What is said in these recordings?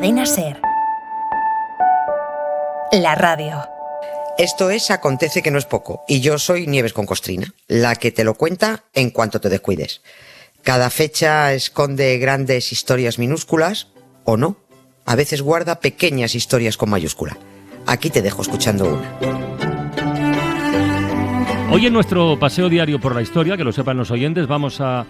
Cadena SER. La radio. Esto es Acontece que no es poco, y yo soy Nieves con Costrina, la que te lo cuenta en cuanto te descuides. Cada fecha esconde grandes historias minúsculas, o no. A veces guarda pequeñas historias con mayúscula. Aquí te dejo escuchando una. Hoy en nuestro paseo diario por la historia, que lo sepan los oyentes, vamos a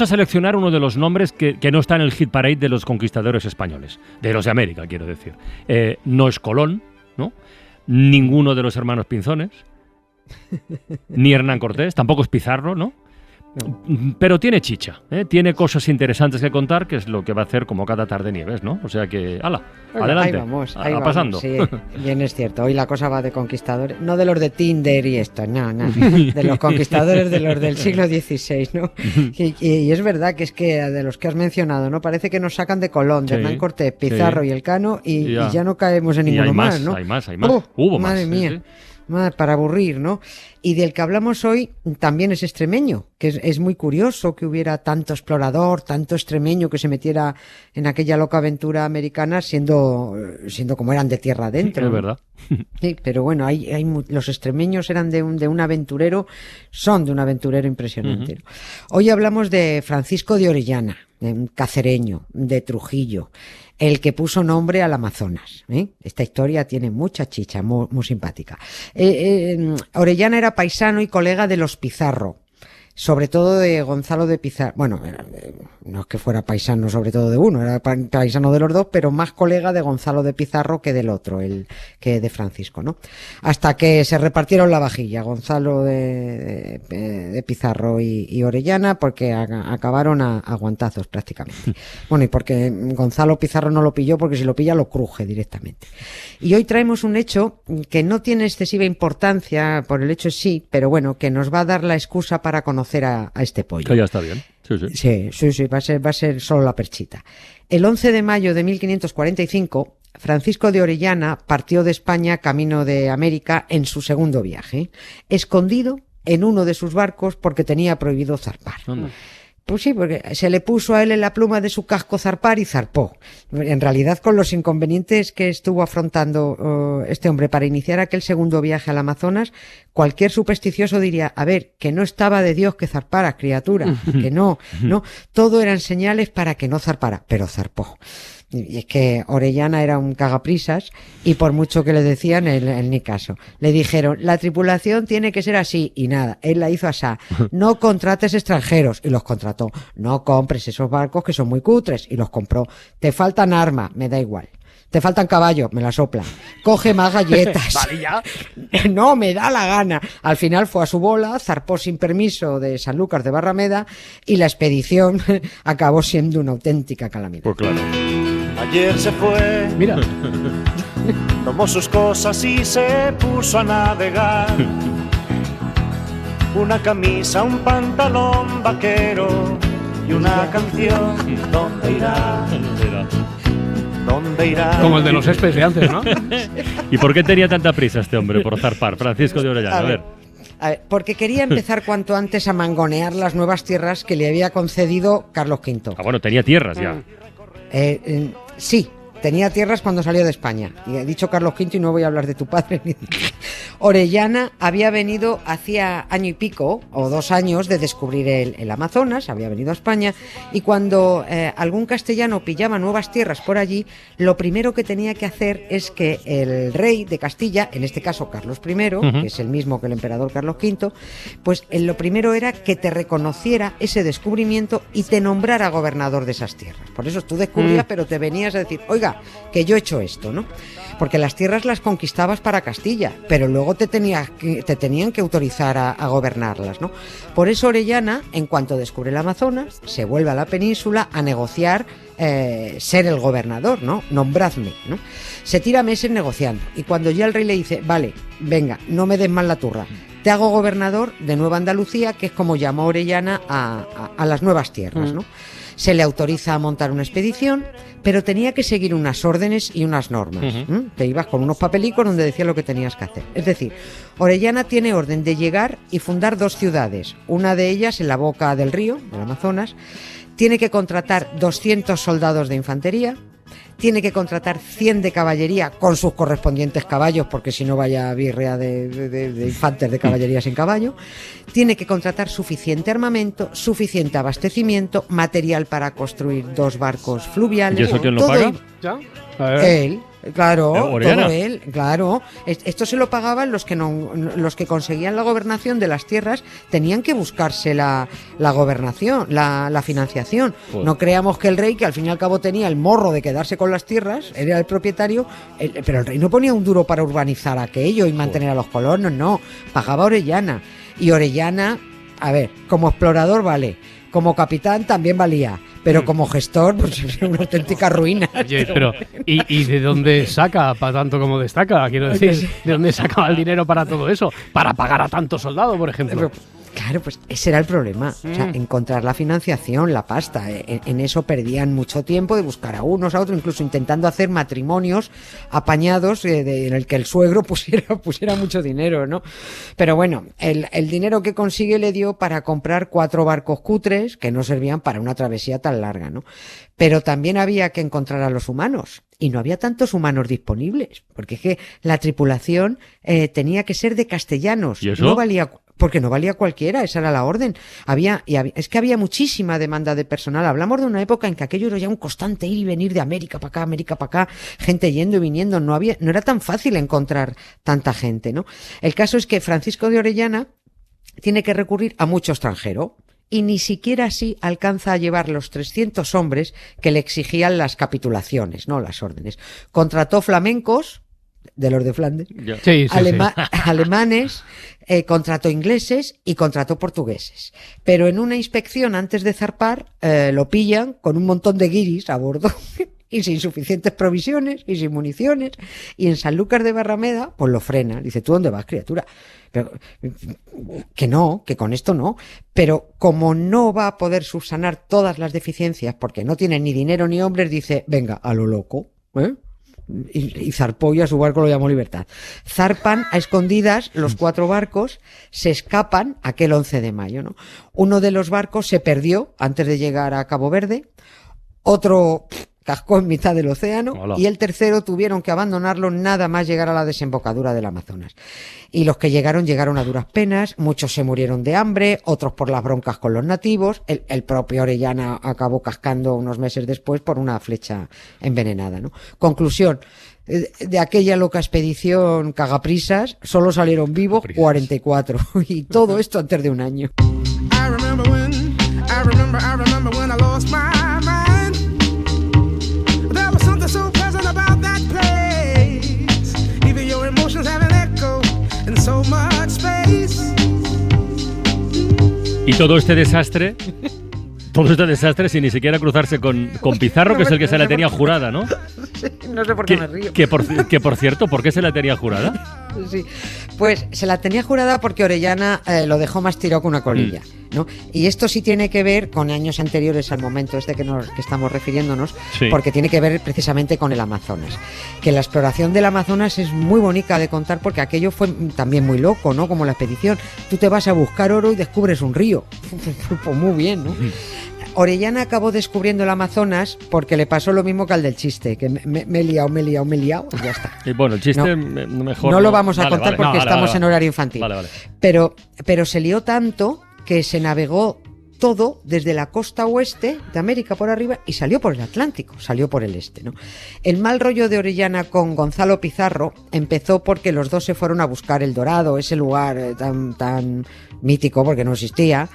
seleccionar uno de los nombres que no está en el hit parade de los conquistadores españoles, de los de América, quiero decir. No es Colón, ¿no? Ninguno de los hermanos Pinzones, ni Hernán Cortés, tampoco es Pizarro, ¿no? Pero tiene chicha, tiene cosas interesantes que contar, que es lo que va a hacer como cada tarde Nieves, ¿no? O sea que, adelante, ahí vamos, pasando. Sí, bien es cierto, hoy la cosa va de conquistadores, no de los de Tinder y esto, no, de los conquistadores de los del siglo XVI, ¿no? Y es verdad que es que de los que has mencionado, ¿no? Parece que nos sacan de Colón, de Hernán Cortés, Pizarro y Elcano y ya no caemos en ninguno más, ¿no? Hay más, hubo más. Madre mía. Para aburrir, ¿no? Y del que hablamos hoy también es extremeño, que es muy curioso que hubiera tanto explorador, tanto extremeño que se metiera en aquella loca aventura americana siendo como eran de tierra adentro. Es verdad. Sí, pero bueno, los extremeños eran de un aventurero, son de un aventurero impresionante. ¿No? Hoy hablamos de Francisco de Orellana, de un cacereño, de Trujillo, el que puso nombre al Amazonas. Esta historia tiene mucha chicha, muy, muy simpática. Orellana era paisano y colega de los Pizarro, sobre todo de Gonzalo de Pizarro. Bueno, no es que fuera paisano sobre todo de uno, era paisano de los dos, pero más colega de Gonzalo de Pizarro que del otro, que de Francisco, ¿no? Hasta que se repartieron la vajilla, Gonzalo de Pizarro y Orellana, porque acabaron a guantazos prácticamente. Bueno, y porque Gonzalo Pizarro no lo pilló, porque si lo pilla lo cruje directamente. Y hoy traemos un hecho que no tiene excesiva importancia, por el hecho sí, pero bueno, que nos va a dar la excusa para conocer a este pollo. Que ya está bien. Sí, va a ser solo la perchita. El 11 de mayo de 1545, Francisco de Orellana partió de España camino de América en su segundo viaje, escondido en uno de sus barcos porque tenía prohibido zarpar. Pues sí, porque se le puso a él en la pluma de su casco zarpar y zarpó. En realidad, con los inconvenientes que estuvo afrontando este hombre para iniciar aquel segundo viaje al Amazonas, cualquier supersticioso diría, a ver, que no estaba de Dios que zarpara, criatura, que no, todo eran señales para que no zarpara, pero zarpó. Y es que Orellana era un cagaprisas y por mucho que le decían, él ni caso. Le dijeron, la tripulación tiene que ser así y nada, él la hizo asá. No contrates extranjeros y los contrató. No compres esos barcos que son muy cutres y los compró. Te faltan armas, me da igual. Te faltan caballos, me la soplan. Coge más galletas. Vale, ya. No, me da la gana. Al final fue a su bola, zarpó sin permiso de Sanlúcar de Barrameda y la expedición acabó siendo una auténtica calamidad. Pues claro. Ayer se fue, Mira, tomó sus cosas y se puso a navegar. Una camisa, un pantalón vaquero y una canción. ¿Dónde irá? ¿Dónde irá? Como el de los Espes de antes, ¿no? ¿Y por qué tenía tanta prisa este hombre por zarpar? Francisco de Orellana, a ver. Porque quería empezar cuanto antes a mangonear las nuevas tierras que le había concedido Carlos V. Ah, bueno, tenía tierras ya. Sí, tenía tierras cuando salió de España. Y he dicho Carlos V y no voy a hablar de tu padre. Orellana había venido hacía año y pico, o 2 años, de descubrir el Amazonas, había venido a España, y cuando algún castellano pillaba nuevas tierras por allí, lo primero que tenía que hacer es que el rey de Castilla, en este caso Carlos I, que es el mismo que el emperador Carlos V, pues lo primero era que te reconociera ese descubrimiento y te nombrara gobernador de esas tierras. Por eso tú descubrías, pero te venías a decir, oiga, que yo he hecho esto, ¿no? Porque las tierras las conquistabas para Castilla, pero luego te tenían que autorizar a gobernarlas, ¿no? Por eso Orellana, en cuanto descubre el Amazonas, se vuelve a la península a negociar ser el gobernador, ¿no? Nombradme, ¿no? Se tira meses negociando y cuando ya el rey le dice, vale, venga, no me des más la turra, te hago gobernador de Nueva Andalucía, que es como llamó Orellana a las nuevas tierras, ¿no? Se le autoriza a montar una expedición, pero tenía que seguir unas órdenes y unas normas. Te ibas con unos papelicos donde decía lo que tenías que hacer. Es decir, Orellana tiene orden de llegar y fundar 2 ciudades, una de ellas en la boca del río, del Amazonas. Tiene que contratar 200 soldados de infantería, tiene que contratar 100 de caballería con sus correspondientes caballos, porque si no vaya birria de infantes de caballería sin caballo. Tiene que contratar suficiente armamento, suficiente abastecimiento, material para construir 2 barcos fluviales. ¿Y eso quién lo paga? ¿Ya? A ver. Él. Claro, Orellana. todo él, claro. Esto se lo pagaban los que conseguían la gobernación de las tierras, tenían que buscarse la gobernación, la financiación. Joder. No creamos que el rey, que al fin y al cabo tenía el morro de quedarse con las tierras, era el propietario, pero el rey no ponía un duro para urbanizar aquello y mantener a los colonos, no, pagaba Orellana. Y Orellana, a ver, como explorador vale, como capitán también valía, pero como gestor, pues era una auténtica ruina. Oye, pero ¿y de dónde saca para tanto como destaca? Quiero decir, ¿de dónde sacaba el dinero para todo eso? Para pagar a tantos soldados, por ejemplo. Claro, pues ese era el problema. O sea, encontrar la financiación, la pasta. En eso perdían mucho tiempo de buscar a unos, a otros, incluso intentando hacer matrimonios apañados en el que el suegro pusiera mucho dinero, ¿no? Pero bueno, el dinero que consigue le dio para comprar 4 barcos cutres que no servían para una travesía tan larga, ¿no? Pero también había que encontrar a los humanos. Y no había tantos humanos disponibles, porque es que la tripulación tenía que ser de castellanos. ¿Y eso? No valía... Porque no valía cualquiera, esa era la orden. Es que había muchísima demanda de personal. Hablamos de una época en que aquello era ya un constante ir y venir de América para acá, gente yendo y viniendo. No era tan fácil encontrar tanta gente, ¿no? El caso es que Francisco de Orellana tiene que recurrir a mucho extranjero. Y ni siquiera así alcanza a llevar los 300 hombres que le exigían las capitulaciones, ¿no? Las órdenes. Contrató flamencos, de los de Flandes, Sí. alemanes, contrató ingleses y contrató portugueses. Pero en una inspección antes de zarpar, lo pillan con un montón de guiris a bordo y sin suficientes provisiones y sin municiones. Y en Sanlúcar de Barrameda, pues lo frena. Dice, ¿tú dónde vas, criatura? Pero, que con esto no. Pero como no va a poder subsanar todas las deficiencias porque no tiene ni dinero ni hombres, dice, venga, a lo loco, ¿eh? Y zarpó y a su barco lo llamó Libertad. Zarpan a escondidas los 4 barcos, se escapan aquel 11 de mayo, ¿no? Uno de los barcos se perdió antes de llegar a Cabo Verde, otro cascó en mitad del océano. Hola. Y el tercero tuvieron que abandonarlo nada más llegar a la desembocadura del Amazonas. Y los que llegaron a duras penas, muchos se murieron de hambre, otros por las broncas con los nativos, el propio Orellana acabó cascando unos meses después por una flecha envenenada, ¿no? Conclusión, de aquella loca expedición cagaprisas, solo salieron vivos 44, y todo esto antes de un año. I remember when I lost my mind. There was something so pleasant about that place. Even your emotions have an echo in so much space. Y todo este desastre sin ni siquiera cruzarse con Pizarro, que es el que se la tenía jurada, ¿no? No sé por qué me río. Que por cierto, ¿por qué se la tenía jurada? Sí, pues se la tenía jurada porque Orellana lo dejó más tirado que una colilla, ¿no? Y esto sí tiene que ver con años anteriores al momento que estamos refiriéndonos, sí. Porque tiene que ver precisamente con el Amazonas. Que la exploración del Amazonas es muy bonita de contar porque aquello fue también muy loco, ¿no? Como la expedición. Tú te vas a buscar oro y descubres un río. Pues muy bien, ¿no? Orellana acabó descubriendo el Amazonas porque le pasó lo mismo que al del chiste, que me he liado, y ya está. Y bueno, el chiste mejor... No lo vamos a contar porque estamos en horario infantil. Vale. Pero se lió tanto que se navegó todo desde la costa oeste de América por arriba y salió por el Atlántico, salió por el este, ¿no? El mal rollo de Orellana con Gonzalo Pizarro empezó porque los dos se fueron a buscar El Dorado, ese lugar tan mítico porque no existía,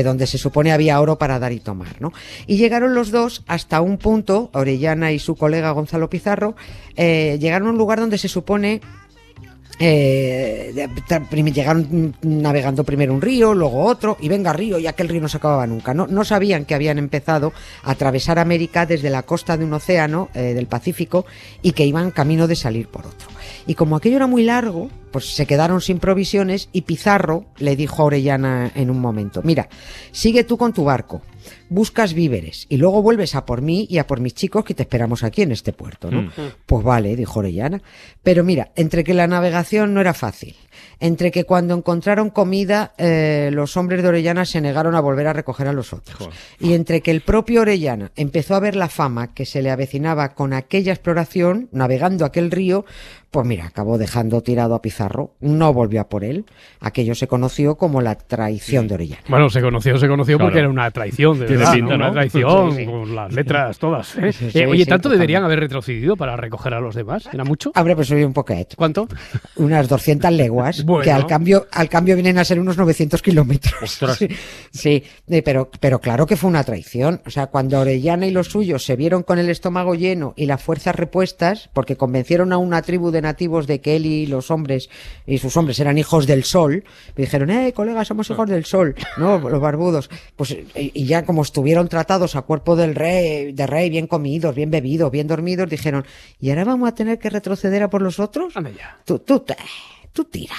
donde se supone había oro para dar y tomar, ¿no? Y llegaron los dos hasta un punto, Orellana y su colega Gonzalo Pizarro, llegaron a un lugar donde se supone llegaron navegando primero un río, luego otro, y venga río, y aquel río no se acababa nunca. No sabían que habían empezado a atravesar América desde la costa de un océano del Pacífico y que iban camino de salir por otro. Y como aquello era muy largo, pues se quedaron sin provisiones y Pizarro le dijo a Orellana en un momento, mira, sigue tú con tu barco, buscas víveres y luego vuelves a por mí y a por mis chicos que te esperamos aquí en este puerto, ¿no? Pues vale, dijo Orellana. Pero mira, entre que la navegación no era fácil, entre que cuando encontraron comida los hombres de Orellana se negaron a volver a recoger a los otros, y entre que el propio Orellana empezó a ver la fama que se le avecinaba con aquella exploración, navegando aquel río, pues mira, acabó dejando tirado a Pizarro, no volvió a por él. Aquello se conoció como la traición de Orellana. Bueno, se conoció porque era una traición, de verdad, pinta, una ¿no? traición, Sí. con las letras todas. ¿eh? Sí, Oye, sí, ¿tanto totalmente. deberían haber retrocedido para recoger a los demás? ¿Era mucho? Hombre, pues soy un poquet. ¿Cuánto? Unas 200 leguas, Bueno. que al cambio vienen a ser unos 900 kilómetros. Ostras. Sí, pero claro que fue una traición. O sea, cuando Orellana y los suyos se vieron con el estómago lleno y las fuerzas repuestas, porque convencieron a una tribu de nativos de que él y los hombres y sus hombres eran hijos del sol, y dijeron, colega, somos hijos del sol, ¿no? Los barbudos. Pues, y ya como estuvieron tratados a cuerpo de rey, bien comidos, bien bebidos, bien dormidos, dijeron, ¿y ahora vamos a tener que retroceder a por los otros? Anda ya. Tú tira,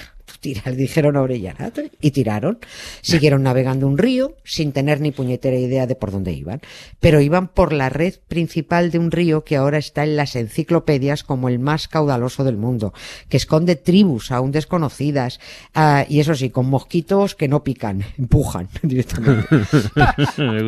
le dijeron a Orellana, y tiraron. Siguieron navegando un río sin tener ni puñetera idea de por dónde iban, pero iban por la red principal de un río que ahora está en las enciclopedias como el más caudaloso del mundo, que esconde tribus aún desconocidas, y eso sí, con mosquitos que no pican, empujan directamente.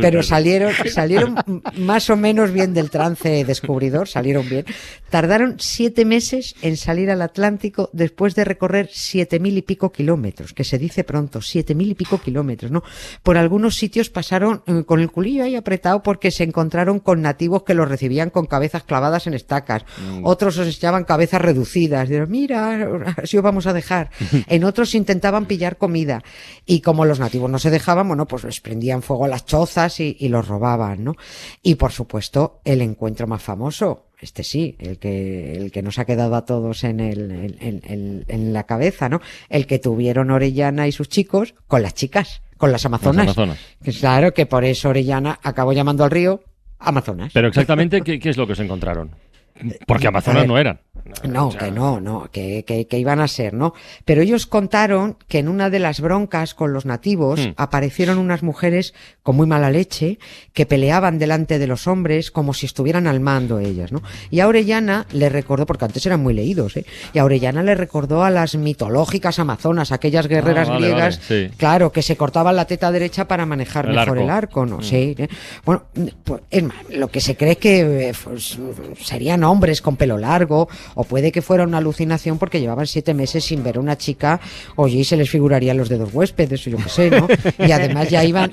Pero salieron más o menos bien del trance descubridor, salieron bien. Tardaron 7 meses en salir al Atlántico después de recorrer 7.000 y pico kilómetros, que se dice pronto, 7.000 y pico kilómetros, ¿no? Por algunos sitios pasaron con el culillo ahí apretado porque se encontraron con nativos que los recibían con cabezas clavadas en estacas. Otros os echaban cabezas reducidas, dijeron, mira, así os vamos a dejar. En otros intentaban pillar comida y como los nativos no se dejaban, bueno, pues les prendían fuego a las chozas y los robaban, ¿no? Y por supuesto, el encuentro más famoso, este sí, el que nos ha quedado a todos en la cabeza, ¿no? El que tuvieron Orellana y sus chicos con las chicas, con las amazonas. Las amazonas. Que claro que por eso Orellana acabó llamando al río Amazonas. Pero exactamente, ¿qué es lo que se encontraron? Porque A Amazonas ver, no eran. No, que iban a ser, ¿no? Pero ellos contaron que en una de las broncas con los nativos aparecieron unas mujeres con muy mala leche que peleaban delante de los hombres como si estuvieran al mando ellas, ¿no? Y a Orellana le recordó, porque antes eran muy leídos, y a Orellana le recordó a las mitológicas amazonas, aquellas guerreras vale, griegas, vale, sí. claro, que se cortaban la teta derecha para manejar El mejor arco. el arco, ¿no? Sí, bueno, pues, es más, lo que se cree que pues, serían hombres con pelo largo, o puede que fuera una alucinación porque llevaban 7 meses sin ver a una chica, oye, y se les figurarían los dedos huéspedes, o yo qué sé, ¿no? Y además iban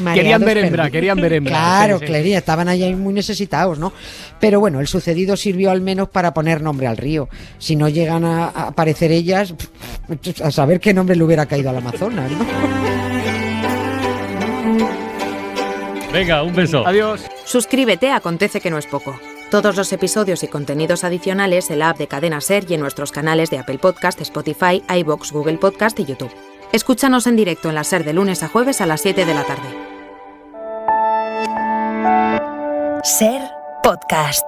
mareados. Querían ver hembra. Claro, Sí. Clería, estaban allá muy necesitados, ¿no? Pero bueno, el sucedido sirvió al menos para poner nombre al río. Si no llegan a aparecer ellas, a saber qué nombre le hubiera caído al Amazonas, ¿no? Venga, un beso. Adiós. Suscríbete a Acontece que no es poco. Todos los episodios y contenidos adicionales en la app de Cadena SER y en nuestros canales de Apple Podcast, Spotify, iVoox, Google Podcast y YouTube. Escúchanos en directo en la SER de lunes a jueves a las 7 de la tarde. SER Podcast.